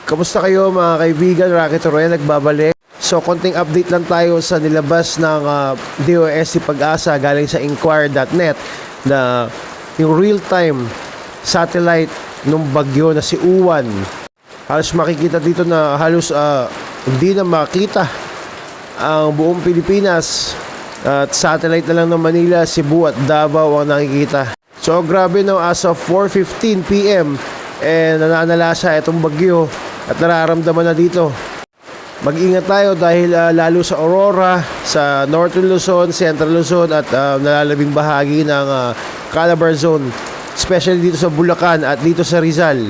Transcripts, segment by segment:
Kamusta kayo mga kaibigan? Rocky Torre nagbabalik. So konting update lang tayo sa nilabas ng DOST Pag-asa galing sa Inquirer.net na yung real-time satellite nung bagyo na si Uwan. Halos makikita dito na halos hindi na makita ang buong Pilipinas. At satellite na lang ng Manila, Cebu at Davao ang nakikita. So grabe no, as of 4:15 PM nananalasa itong bagyo at nararamdaman na dito. Mag-ingat tayo dahil lalo sa Aurora, sa Northern Luzon, Central Luzon at nalalabing bahagi ng Calabar Zone, especially dito sa Bulacan at dito sa Rizal.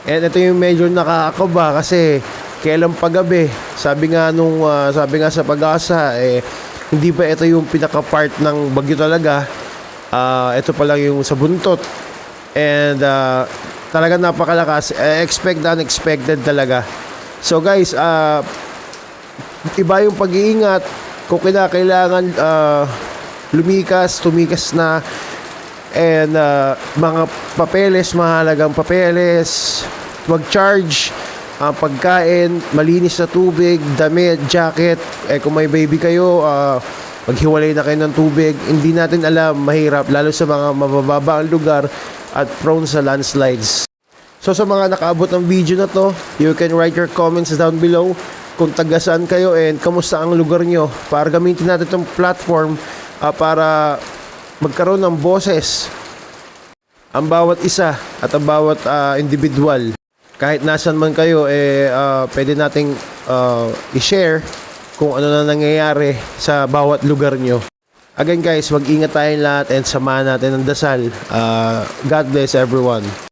And ito yung medyo nakakakaba kasi kailan paggabi, sabi nga sa Pag-asa hindi pa ito yung pinaka-part ng bagyo talaga. Ito pa lang yung sa buntot. And talaga napakalakas. Expect the unexpected talaga. So guys, iba yung pag-iingat. Kung kailangan tumikas na. And mga papeles, mahalagang papeles, mag-charge, pagkain, malinis na tubig, damit, jacket. Kung may baby kayo, maghiwalay na kayo ng tubig. Hindi natin alam, mahirap, lalo sa mga mabababa ang lugar at prone sa landslides. So sa mga nakaabot ng video na to, you can write your comments down below kung taga saan kayo and kamusta ang lugar nyo para gamitin natin itong platform para magkaroon ng boses ang bawat isa at ang bawat individual. Kahit nasan man kayo, pwede nating i-share kung ano na nangyayari sa bawat lugar nyo. Again guys, mag-ingat tayong lahat and samahan natin ang dasal. God bless everyone.